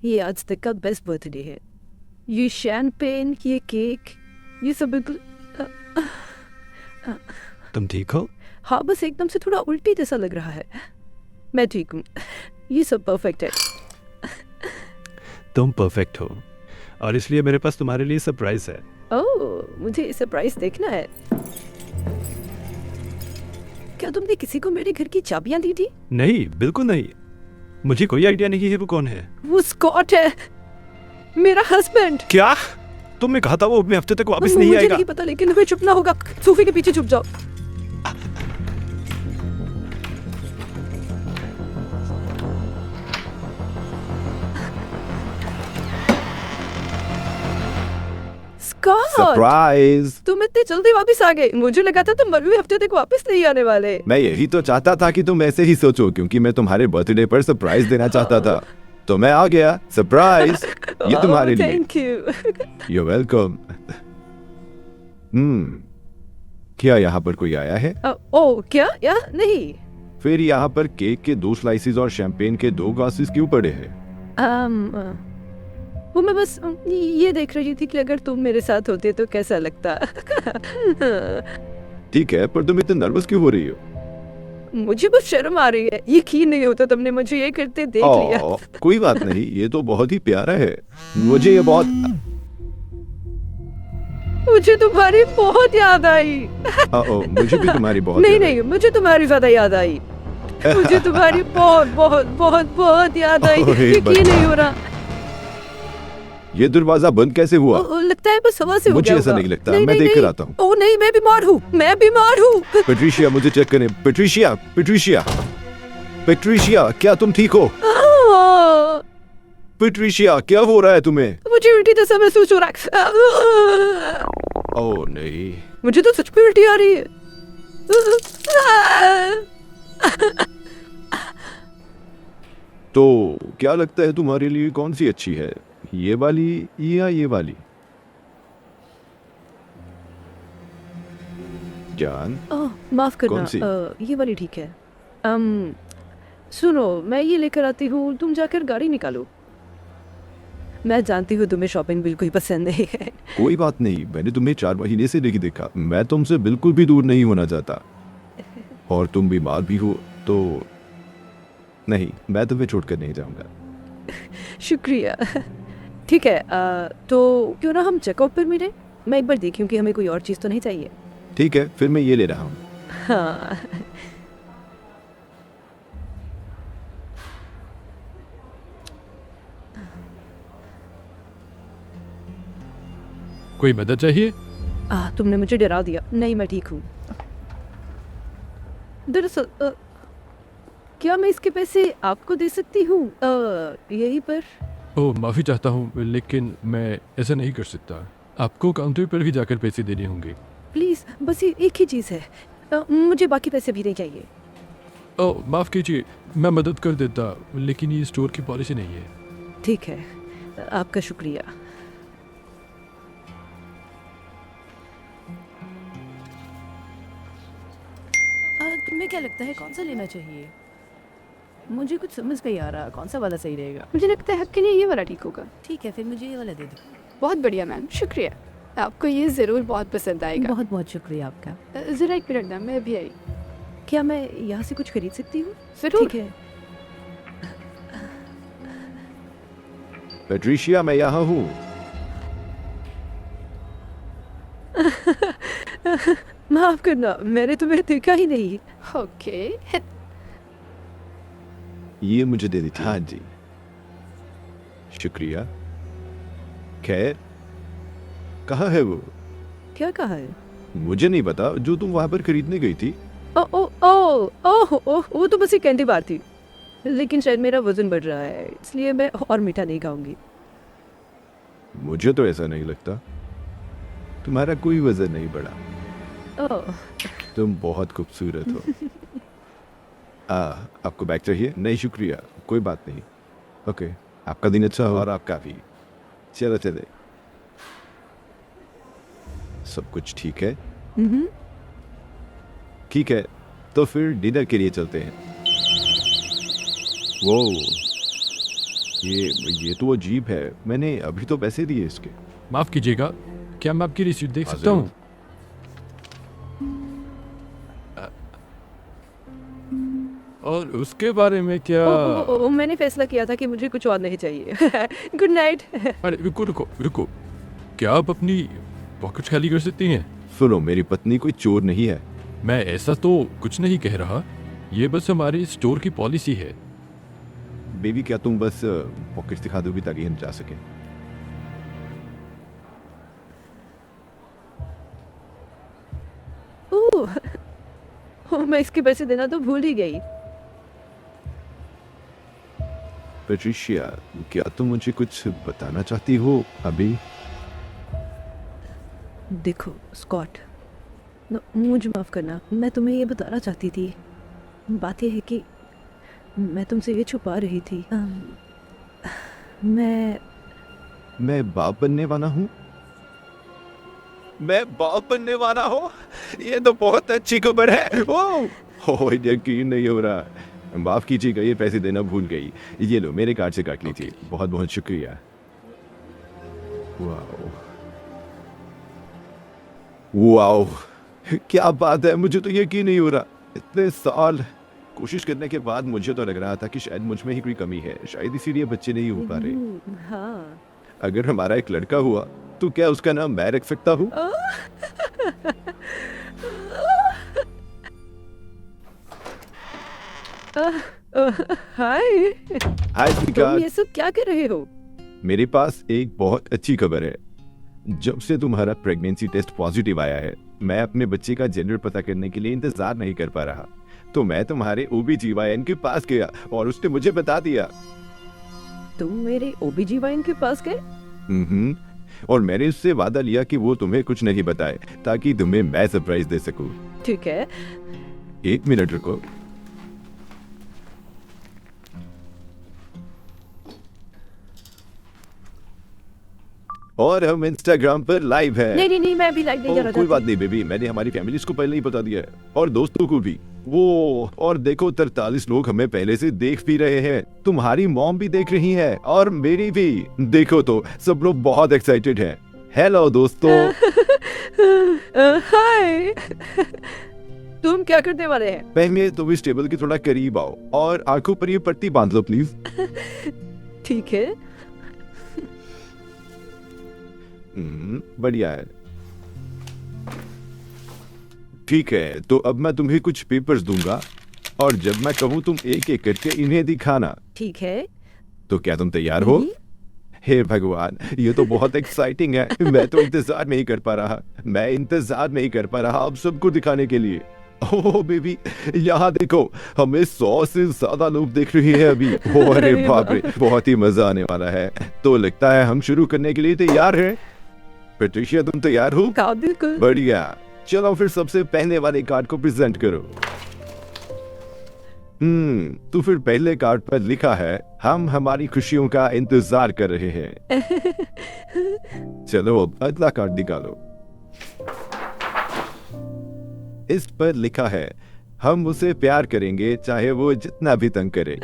ये आज तक का बेस्ट बर्थडे है। ये शैंपेन, ये केक, ये सब बिल्कुल तुम ठीक हो? हाँ, बस एकदम से थोड़ा उल्टी जैसा लग रहा है। मैं ठीक हूँ, ये सब परफेक्ट है। तुम परफेक्ट हो और इसलिए मेरे पास तुम्हारे लिए सरप्राइज है। ओह, मुझे सरप्राइज देखना है। क्या तुमने किसी को मेरे घर की चाबियां दी थी? नहीं, बिल्कुल नहीं। मुझे कोई आइडिया नहीं है वो कौन है। वो स्कॉट है, मेरा हस्बैंड। क्या? तुमने कहा था वो अपने हफ्ते तक वापस नहीं मुझे आएगा। नहीं पता, लेकिन हमें छुपना होगा। सोफे के पीछे छुप जाओ। Scott, surprise. तुम इतनी जल्दी वापस आ गए। मुझे लगा था तुम अगले हफ्ते तक वापस नहीं आने वाले। मैं यही तो चाहता था कि तुम ऐसे ही सोचो, क्योंकि मैं तुम्हारे बर्थडे पर सरप्राइज देना चाहता था। तो मैं आ गया। सरप्राइज, ये तुम्हारे लिए। Thank you. You welcome. क्या यहाँ पर कोई आया है? ओ, क्या? या नहीं। फिर यहाँ पर केक के 2 स्लाइसेस और शैंपेन के 2 ग्लासेस क्यों पड़े हैं? वो मैं बस ये देख रही थी कि अगर तुम मेरे साथ होते तो कैसा लगता। ठीक है, पर तुम इतने नर्वस क्यों हो रही हो? मुझे बस शर्म आ रही है। यकीन नहीं होता तुमने मुझे ये करते देख लिया। कोई बात नहीं, ये तो बहुत ही प्यारा है। मुझे ये बहुत मुझे तुम्हारी बहुत याद आई। मुझे भी तुम्हारी बहुत नहीं याद आई। नहीं, मुझे तुम्हारी ज्यादा याद आई। मुझे तुम्हारी बहुत बहुत बहुत बहुत याद आई। यकीन नहीं हो रहा। ये दरवाजा बंद कैसे हुआ? लगता है बस हवा से हो मुझे गया ऐसा होगा। नहीं लगता। मैं देख कर आता हूँ। ओह नहीं, मैं बीमार हूँ, मैं बीमार हूँ। पेट्रिशिया, मुझे चेक करें। पेट्रिशिया, पेट्रिशिया, पेट्रिशिया, क्या तुम ठीक हो? पेट्रिशिया, क्या हो रहा है तुम्हें? मुझे उल्टी जैसा महसूस हो रहा है। ओह नहीं, मुझे तो सच में उल्टी आ रही है। तो क्या लगता है तुम्हारे लिए कौन सी अच्छी है, ये वाली या ये वाली? जान, माफ करना। कौन सी? ये वाली ठीक है। सुनो, मैं ये लेकर आती हूँ, तुम जाकर गाड़ी निकालो। मैं जानती हूँ तुम्हें शॉपिंग बिल्कुल पसंद नहीं है। कोई बात नहीं, मैंने तुम्हें 4 महीने से नहीं देखा। मैं तुमसे बिल्कुल भी दूर नहीं होना चाहता। और तुम बीमार भी हो तो नहीं, मैं तुम्हें छोड़कर नहीं जाऊंगा। शुक्रिया। ठीक है, तो क्यों ना हम चेकआउट पर मिले। मैं एक बार देखूं कि हमें कोई और चीज़ तो नहीं चाहिए। ठीक है, फिर मैं ये ले रहा हूँ। हाँ। कोई मदद चाहिए? तुमने मुझे डरा दिया। नहीं, मैं ठीक हूँ। दरअसल क्या मैं इसके पैसे आपको दे सकती हूँ यहीं पर? ओह, माफ़ी चाहता हूँ, लेकिन मैं ऐसा नहीं कर सकता। आपको काउंटर पर भी जाकर पैसे देने होंगे। प्लीज़, बस ये एक ही चीज़ है। मुझे बाकी पैसे भी नहीं चाहिए। ओह, माफ़ कीजिए, मैं मदद कर देता, लेकिन ये स्टोर की पॉलिसी नहीं है। ठीक है, आपका शुक्रिया। तुम्हें क्या लगता है कौन सा लेना चाहिए? मुझे कुछ समझ नहीं आ रहा, कौन सा वाला सही रहेगा? मुझे लगता है आपके लिए ये वाला ठीक होगा। ठीक है, फिर मुझे ये वाला दे दो। बहुत बढ़िया मैम, शुक्रिया। आपको ये ज़रूर बहुत पसंद आएगा। बहुत बहुत शुक्रिया आपका। ज़रा एक मिनट ना, मैं अभी आई। क्या मैं यहाँ से कुछ खरीद सकती हूँ? ज़रूर। ठीक है। पेट्रिशिया, मैं यहाँ हूँ। माफ करना, मैंने तुम्हें देखा ही नहीं। ओके। ये मुझे दे दी थी। हाँ जी, शुक्रिया। खैर, कहाँ है वो? क्या कहा है? मुझे नहीं पता, जो तुम वहां पर खरीदने गई थी। ओ ओ ओ ओ ओ वो तो बस एक कैंडी बार थी, लेकिन शायद मेरा वजन बढ़ रहा है, इसलिए मैं और मीठा नहीं खाऊंगी। मुझे तो ऐसा नहीं लगता, तुम्हारा कोई वजन नहीं बढ़ा। ओह, तुम बहुत खूबसूरत हो। आपको बैग चाहिए? नहीं शुक्रिया, कोई बात नहीं। ओके, आपका दिन अच्छा हो और आपका भी। चलो चले। सब कुछ ठीक है? ठीक है, तो फिर डिनर के लिए चलते हैं। वो ये तो अजीब है, मैंने अभी तो पैसे दिए इसके। माफ़ कीजिएगा, क्या मैं आपकी रिसीट देख हाँ, सकता हूँ? और उसके बारे में क्या? मैंने फैसला किया था कि मुझे कुछ और नहीं चाहिए। Good night. अरे रुको रुको रुको, क्या आप अपनी पॉकेट खाली कर सकती हैं? सुनो, मेरी पत्नी कोई चोर नहीं है। मैं ऐसा तो कुछ नहीं कह रहा, ये बस हमारी स्टोर की पॉलिसी है। बेबी, क्या तुम बस पॉकेट्स दिखा दोगी ताकि हम जा सकें? मैं इसके पैसे देना तो भूल ही गई। पेट्रिशिया, क्या तुम मुझे कुछ बताना चाहती हो अभी? देखो स्कॉट, मुझे माफ़ करना, मैं तुम्हें ये बताना चाहती थी। बात यह है कि मैं तुमसे ये छुपा रही थी। मैं बाप बनने वाला हूँ। मैं बाप बनने वाला हूँ? ये तो बहुत अच्छी खबर है। ओह, यकीन नहीं हो रहा। माफ कीजिएगा, ये पैसे देना भूल गई। ये लो, मेरे कार्ड से काट ली थी। बहुत बहुत शुक्रिया। वाओ वाओ, क्या बात है, मुझे तो यकीन नहीं हो रहा। इतने साल कोशिश करने के बाद मुझे तो लग रहा था कि शायद मुझ में ही कोई कमी है, शायद इसीलिए बच्चे नहीं हो पा रहे। हाँ। अगर हमारा एक लड़का हुआ तो क्या उसका नाम मैं रख सकता हूँ? हाय। हाय तुम स्वीकार, ये सब क्या कर रहे हो? मेरे पास एक बहुत अच्छी खबर है। जब से तुम्हारा प्रेगनेंसी टेस्ट पॉजिटिव आया है, मैं अपने बच्चे का जेंडर पता करने के लिए इंतजार नहीं कर पा रहा। तो मैं तुम्हारे OBGYN के पास गया और उसने मुझे बता दिया। तुम मेरे OBGYN के पास गए? और मैंने उससे वादा लिया कि वो तुम्हें कुछ नहीं बताए, ताकि तुम्हें मैं सरप्राइज दे सकूं। ठीक है। 1 मिनट रुको। और हम इंस्टाग्राम पर लाइव है। नहीं, मैं अभी लाइव नहीं जा रहा कोई था। बात नहीं बेबी, मैंने हमारी फैमिली को पहले ही बता दिया है और दोस्तों को भी। वो और देखो, 43 लोग हमें पहले से देख भी रहे हैं। तुम्हारी मॉम भी देख रही है और मेरी भी। देखो तो सब लोग बहुत एक्साइटेड हैं। हेलो दोस्तों। हाय। तुम क्या करने वाले हैं? पहले तुम इस टेबल के थोड़ा करीब आओ और आंखों पर ये पट्टी बांध लो प्लीज। ठीक है। बढ़िया है। ठीक है, तो अब मैं तुम्हें कुछ पेपर्स दूंगा और जब मैं कहूँ तुम एक एक करके इन्हें दिखाना। ठीक है। तो क्या तुम तैयार हो? हे भगवान, ये तो बहुत एक्साइटिंग है। मैं तो इंतजार नहीं कर पा रहा। मैं इंतजार नहीं कर पा रहा अब सबको दिखाने के लिए। ओह बेबी, यहाँ देखो, हमें 100 से ज्यादा लोग देख रहे हैं अभी। ओह अरे बाप रे, बहुत ही मजा आने वाला है। तो लगता है हम शुरू करने के लिए तैयार हैं। पेट्रिशिया, तुम तैयार हो? हाँ, बिल्कुल। बढ़िया, चलो फिर सबसे पहले वाले कार्ड को प्रेजेंट करो। तो फिर पहले कार्ड पर लिखा है, हम हमारी खुशियों का इंतजार कर रहे हैं। चलो अब अगला कार्ड निकालो। इस पर लिखा है, हम उसे प्यार करेंगे चाहे वो जितना भी तंग करे।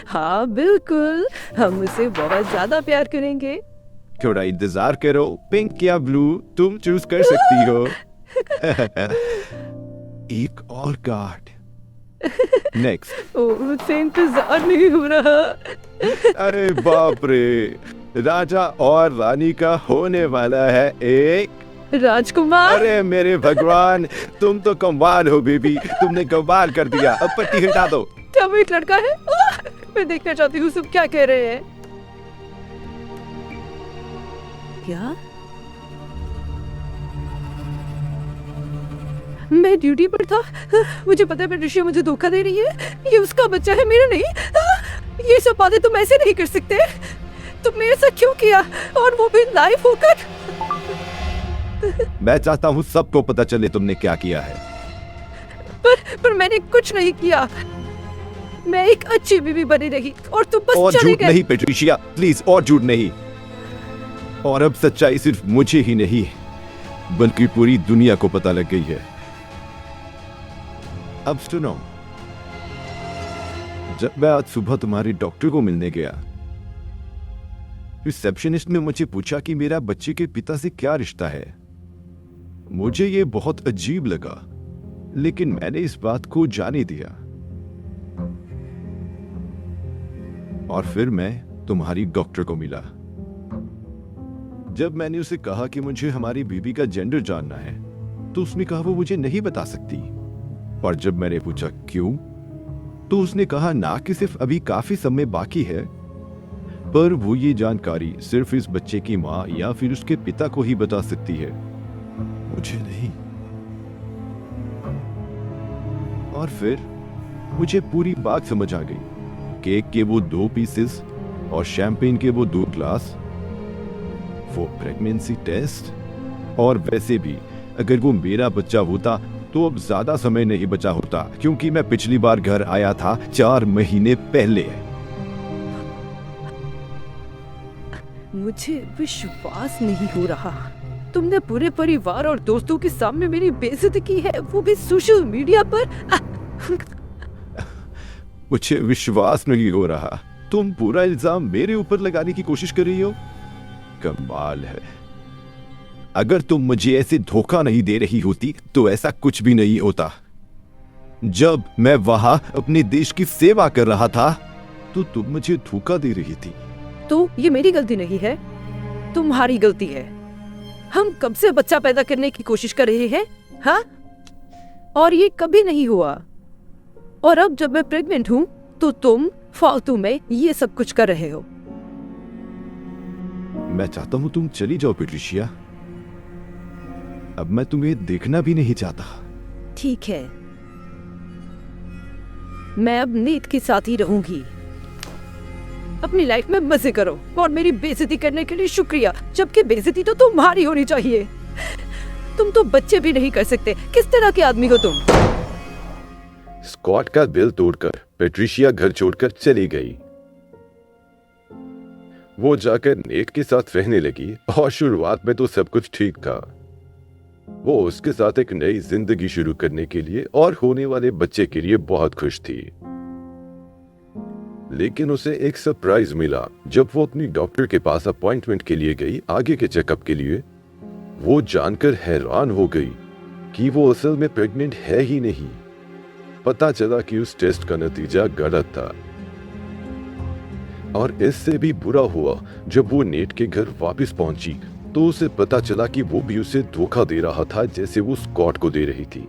हाँ बिल्कुल, हम उसे बहुत ज्यादा प्यार करेंगे। थोड़ा इंतजार करो, पिंक या ब्लू तुम चूज कर सकती हो। एक और कार्ड। नेक्स्ट। मुझसे इंतजार नहीं हो रहा। अरे बाप रे, राजा और रानी का होने वाला है एक राजकुमार। अरे मेरे भगवान, तुम तो कमाल हो बेबी, तुमने कमाल कर दिया। अब पट्टी हटा दो। क्या वो एक लड़का है? मैं देखना चाहती हूँ सब क्या कह रहे हैं। क्या? मैं ड्यूटी पर था। मुझे पता है पेट्रिशिया मुझे धोखा दे रही है। ये उसका बच्चा है, मेरा नहीं। ये सब बातें तुम ऐसे नहीं कर सकते। तुमने ऐसा क्यों किया, और वो भी लाइव होकर? मैं चाहता हूँ सबको पता चले तुमने क्या किया है। पर मैंने कुछ नहीं किया। मैं एक अच्छी बीवी बनी रही और तुम बस और चले झूठ गए। नहीं पेट्रिशिया, प्लीज, और झूठ नहीं। और अब सच्चाई सिर्फ मुझे ही नहीं बल्कि पूरी दुनिया को पता लग गई है। अब सुनो, जब मैं आज सुबह तुम्हारे डॉक्टर को मिलने गया रिसेप्शनिस्ट ने मुझे पूछा कि मेरा बच्चे के पिता से क्या रिश्ता है। मुझे ये बहुत अजीब लगा, लेकिन मैंने इस बात को जाने दिया। और फिर मैं तुम्हारी डॉक्टर को मिला। जब मैंने उसे कहा कि मुझे हमारी बीवी का जेंडर जानना है, तो उसने कहा वो मुझे नहीं बता सकती। और जब मैंने पूछा क्यों, तो उसने कहा ना कि सिर्फ अभी काफी समय बाकी है, पर वो ये जानकारी सिर्फ इस बच्चे की माँ या फिर उसके पिता को ही बता सकती है, मुझे नहीं। और फिर मुझे पूरी बात समझ आ गई। केक के वो 2 पीसेस और शैंपेन के वो 2 ग्लास, वो प्रेगनेंसी टेस्ट। और वैसे भी अगर वो मेरा बच्चा होता तो अब ज्यादा समय नहीं बचा होता, क्योंकि मैं पिछली बार घर आया था 4 महीने पहले। मुझे विश्वास नहीं हो रहा। तुमने पूरे परिवार और दोस्तों के सामने मेरी बेइज्जती की है, वो भी सोशल मीडिया पर। मुझे विश्वास नहीं हो रहा। तुम पूरा इल्जाम मेरे ऊपर लगाने की कोशिश कर रही हो। कमाल है। अगर तुम मुझे ऐसे धोखा नहीं दे रही होती तो ऐसा कुछ भी नहीं होता। जब मैं वहां अपने देश की सेवा कर रहा था तो तुम मुझे धोखा दे रही थी। तो ये मेरी गलती नहीं है, तुम्हारी गलती है। हम कब से बच्चा पैदा करने की कोशिश कर रहे हैं, हाँ? और ये कभी नहीं हुआ। और अब जब मैं प्रेग्नेंट हूं तो तुम फालतू में ये सब कुछ कर रहे हो। मैं चाहता हूं तुम चली जाओ पेट्रिशिया। अब मैं तुम्हें देखना भी नहीं चाहता। ठीक है, मैं अब नीत के साथ ही रहूंगी। अपनी लाइफ में मजे करो और मेरी बेइज्जती करने के लिए शुक्रिया, जबकि बेइज्जती तो तुम्हारी होनी चाहिए। तुम तो बच्चे भी नहीं कर सकते। किस तरह के आदमी हो तुम? स्कॉट का दिल तोड़कर पेट्रिशिया घर छोड़कर चली गई। वो जाकर नेट के साथ रहने लगी और शुरुआत में तो सब कुछ ठीक था। वो उसके साथ एक नई जिंदगी शुरू करने के लिए और होने वाले बच्चे के लिए बहुत खुश थी। लेकिन उसे एक सरप्राइज मिला जब वो अपनी डॉक्टर के पास अपॉइंटमेंट के लिए गई, आगे के चेकअप के लिए। वो जानकर हैरान हो गई कि वो असल में प्रेग्नेंट है ही नहीं। पता चला कि उस टेस्ट का नतीजा गलत था। और इससे भी बुरा हुआ जब वो नेट के घर वापस पहुंची तो उसे पता चला कि वो भी उसे धोखा दे रहा था जैसे वो स्कॉट को दे रही थी।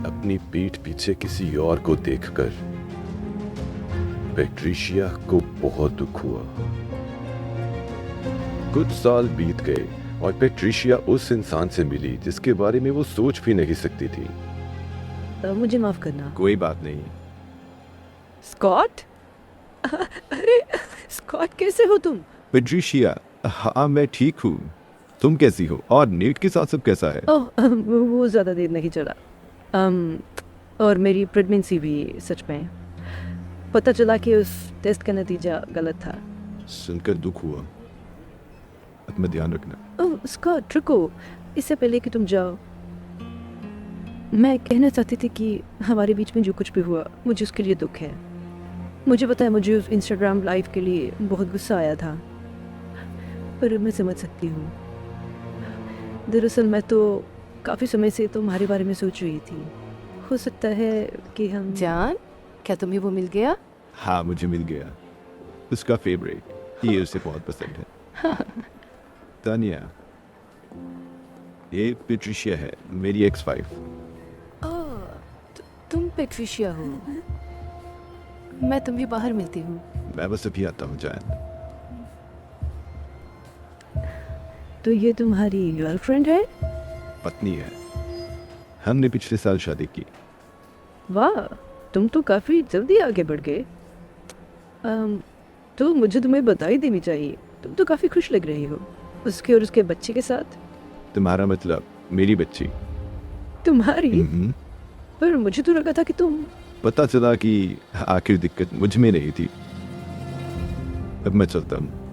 अपनी पीठ पीछे किसी और को देखकर पेट्रिशिया को बहुत दुख हुआ। कुछ साल बीत गए और पेट्रिशिया उस इंसान से मिली जिसके बारे में वो सोच भी नहीं सकती थी। मुझे माफ करना। कोई बात नहीं। स्कॉट? अरे स्कॉट, कैसे हो तुम? पेट्रिशिया, हाँ मैं ठीक हूँ। तुम कैसी हो? और नेट के साथ सब कैसा है? ओह, वो ज़्यादा देर नहीं चला। और मेरी प्रेगनेंसी भी सच में। पता चला कि उस टेस्ट का नतीजा गलत था। सुनकर दुख हुआ। अपना ध्यान रखना। ओह स्कॉट, रुको। इससे पहले कि तुम जाओ, मैं कहना चाहती थी कि हमारे बीच में जो कुछ भी हुआ, मुझे उसके लिए दुख है। मुझे पता है, मुझे उस इंस्टाग्राम लाइव के लिए बहुत गुस्सा आया था, पर मैं समझ सकती हूँ। दरअसल मैं तो काफ़ी समय से तुम्हारे बारे में सोच रही थी। हो सकता है कि हम जान, क्या तुम्हें वो मिल गया? हाँ मुझे मिल गया। उसका फेवरेट, ये उसे बहुत पसंद है। तानिया, ये पेट्रिशिया है, मेरी एक्स-वाइफ। तुम पेट्रिशिया हो। मैं तुम्हें बाहर मिलती हूँ। मैं बस अभी आता हूँ जान। तो ये तुम्हारी गर्लफ्रेंड है? पत्नी है। हमने पिछले साल शादी की। वाह, तुम तो काफ़ी जल्दी आगे बढ़ गए। तो मुझे तुम्हें बधाई देनी चाहिए। तुम तो काफ़ी खुश लग रही हो उसके और उसके बच्चे के साथ। तुम्हारा मतलब मेरी बच्ची? तुम्हारी? पर मुझे तो लगा था कि तुम। पता चला कि आखिर दिक्कत मुझ में नहीं थी। अब मैं चलता हूँ।